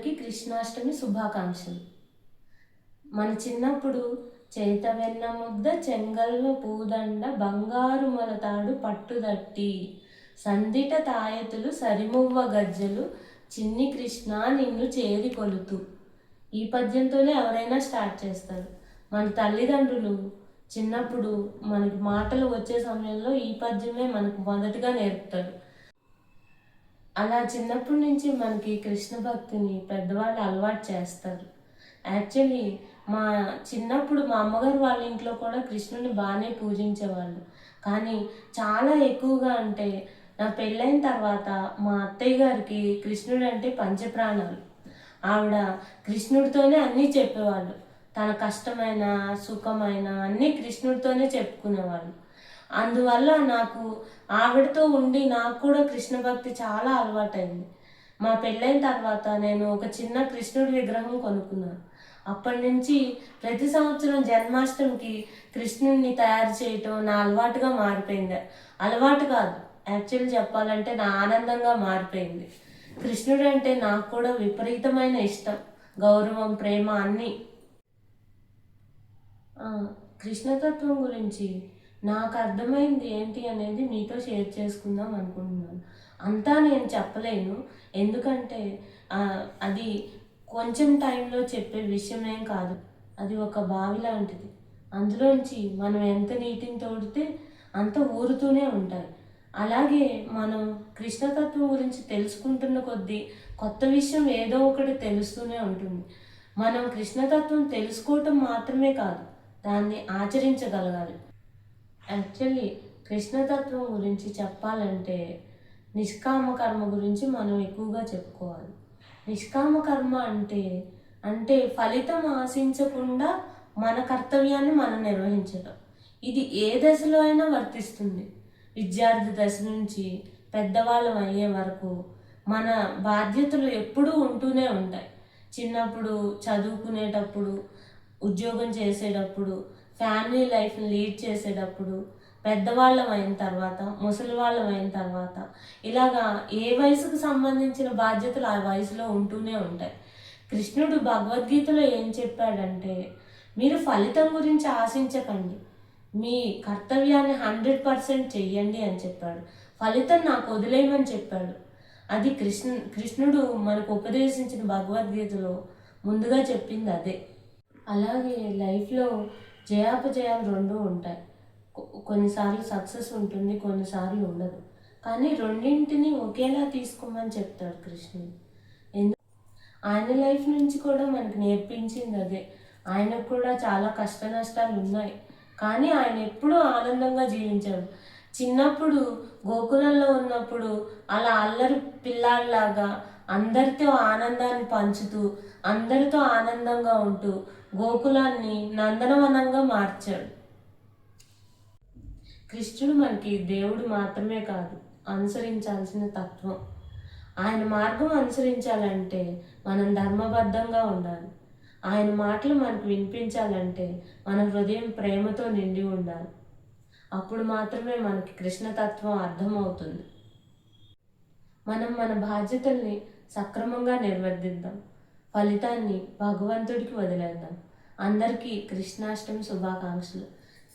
అందరికీ కృష్ణాష్టమి శుభాకాంక్షలు. మన చిన్నప్పుడు చేత వెన్న ముద్ద చెంగల్వ పూదండ బంగారు మొలతాడు పట్టుదట్టి సందిట తాయతులు సరిమువ్వ గజ్జలు చిన్ని కృష్ణ నిన్ను చేరి కొలుతూ. ఈ పద్యంతోనే ఎవరైనా స్టార్ట్ చేస్తారు. మన తల్లిదండ్రులు చిన్నప్పుడు మనకి మాటలు వచ్చే సమయంలో ఈ పద్యమే మనకు మొదటిగా నేర్పుతారు. అలా చిన్నప్పటి నుంచి మనకి కృష్ణ భక్తిని పెద్దవాళ్ళు అలవాటు చేస్తారు. యాక్చువల్లీ మా చిన్నప్పుడు మా అమ్మగారు వాళ్ళ ఇంట్లో కూడా కృష్ణుని బాగానే పూజించేవాళ్ళు. కానీ చాలా ఎక్కువగా అంటే నా పెళ్ళైన తర్వాత మా అత్తయ్య గారికి కృష్ణుడు అంటే పంచప్రాణాలు. ఆవిడ కృష్ణుడితోనే అన్నీ చెప్పేవాళ్ళు. తన కష్టమైన సుఖమైన అన్నీ కృష్ణుడితోనే చెప్పుకునేవాళ్ళు. అందువల్ల నాకు ఆవిడతో ఉండి నాకు కూడా కృష్ణ భక్తి చాలా అలవాటైంది. మా పెళ్ళైన తర్వాత నేను ఒక చిన్న కృష్ణుడి విగ్రహం కొనుక్కున్నాను. అప్పటి నుంచి ప్రతి సంవత్సరం జన్మాష్టమికి కృష్ణుడిని తయారు చేయటం నా అలవాటుగా మారిపోయింది. అలవాటు కాదు, యాక్చువల్లీ చెప్పాలంటే నా ఆనందంగా మారిపోయింది. కృష్ణుడు అంటే నాకు కూడా విపరీతమైన ఇష్టం, గౌరవం, ప్రేమ అన్నీ. కృష్ణతత్వం గురించి నాకు అర్థమైంది ఏంటి అనేది మీతో షేర్ చేసుకుందాం అనుకుంటున్నాను. అంతా నేను చెప్పలేను, ఎందుకంటే అది కొంచెం టైంలో చెప్పే విషయమేం కాదు. అది ఒక బావి లాంటిది. అందులోంచి మనం ఎంత నీటిని తోడితే అంత ఊరుతూనే ఉంటాయి. అలాగే మనం కృష్ణతత్వం గురించి తెలుసుకుంటున్న కొద్దీ కొత్త విషయం ఏదో ఒకటి తెలుస్తూనే ఉంటుంది. మనం కృష్ణతత్వం తెలుసుకోవటం మాత్రమే కాదు, దాన్ని ఆచరించగలగాలి. యాక్చువల్లీ కృష్ణతత్వం గురించి చెప్పాలంటే నిష్కామ కర్మ గురించి మనం ఎక్కువగా చెప్పుకోవాలి. నిష్కామ కర్మ అంటే ఫలితం ఆశించకుండా మన కర్తవ్యాన్ని మనం నిర్వహించడం. ఇది ఏ దశలో అయినా వర్తిస్తుంది. విద్యార్థి దశ నుంచి పెద్దవాళ్ళం అయ్యే వరకు మన బాధ్యతలు ఎప్పుడూ ఉంటూనే ఉంటాయి. చిన్నప్పుడు చదువుకునేటప్పుడు, ఉద్యోగం చేసేటప్పుడు, ఫ్యామిలీ లైఫ్ని లీడ్ చేసేటప్పుడు, పెద్దవాళ్ళం అయిన తర్వాత, ముసలి వాళ్ళం అయిన తర్వాత, ఇలాగా ఏ వయసుకు సంబంధించిన బాధ్యతలు ఆ వయసులో ఉంటూనే ఉంటాయి. కృష్ణుడు భగవద్గీతలో ఏం చెప్పాడంటే, మీరు ఫలితం గురించి ఆశించకండి, మీ కర్తవ్యాన్ని 100% చెయ్యండి అని చెప్పాడు. ఫలితం నాకు వదిలేయమని చెప్పాడు. అది కృష్ణుడు మనకు ఉపదేశించిన భగవద్గీతలో ముందుగా చెప్పింది అదే. అలాగే లైఫ్లో జయాపజయాలు రెండూ ఉంటాయి. కొన్నిసార్లు సక్సెస్ ఉంటుంది, కొన్నిసార్లు ఉండదు. కానీ రెండింటిని ఒకేలా తీసుకోమని చెప్తాడు కృష్ణుడు. ఆయన లైఫ్ నుంచి కూడా మనకు నేర్పించింది అదే. ఆయనకు కూడా చాలా కష్ట నష్టాలు ఉన్నాయి, కానీ ఆయన ఎప్పుడూ ఆనందంగా జీవించాడు. చిన్నప్పుడు గోకులంలో ఉన్నప్పుడు అలా అల్లరి పిల్లాడిలాగా అందరితో ఆనందాన్ని పంచుతూ, అందరితో ఆనందంగా ఉంటూ గోకులాన్ని నందనవనంగా మార్చాడు. కృష్ణుడు మనకి దేవుడు మాత్రమే కాదు, అనుసరించాల్సిన తత్వం. ఆయన మార్గం అనుసరించాలంటే మనం ధర్మబద్ధంగా ఉండాలి. ఆయన మాటలు మనకు వినిపించాలంటే మన హృదయం ప్రేమతో నిండి ఉండాలి. అప్పుడు మాత్రమే మనకి కృష్ణతత్వం అర్థమవుతుంది. మనం మన బాధ్యతల్ని సక్రమంగా నిర్వర్తిద్దాం, ఫలితాన్ని భగవంతుడికి వదిలేద్దాం. అందరికీ కృష్ణాష్టమి శుభాకాంక్షలు.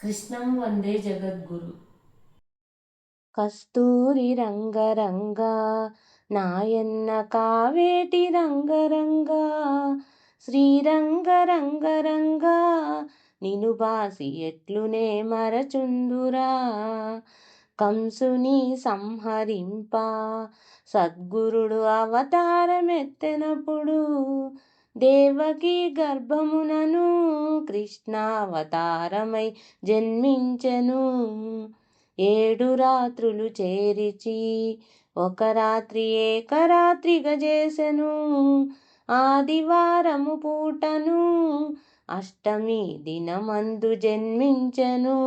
కృష్ణం వందే జగద్గురు. కస్తూరి రంగరంగా నాయన్న కావేటి రంగరంగా శ్రీరంగరంగరంగా నిను బాసి ఎట్లునే మరచుందురా. కంసుని సంహరింప సద్గురుడు అవతారమెత్తెనప్పుడు దేవకి గర్భమునను కృష్ణావతారమై జన్మించెను. 7 రాత్రులు చేరిచి ఒక రాత్రి ఏకరాత్రిగా చేసెను. ఆదివారము పూటను అష్టమి దినమందు జన్మించెను.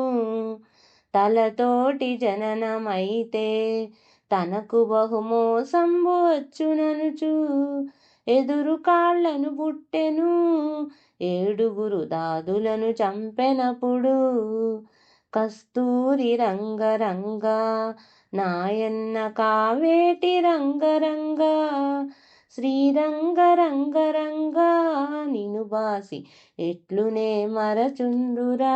తలతోటి జననమైతే తనకు బహుమోసంబు వచ్చుననుచు ఎదురు కాళ్లను పుట్టెను. 7 దాదులను చంపెనప్పుడు కస్తూరి రంగరంగా నాయన్న కావేటి రంగరంగా శ్రీరంగ రంగ రంగా నిను బాసి ఎట్లునే మరచుందురా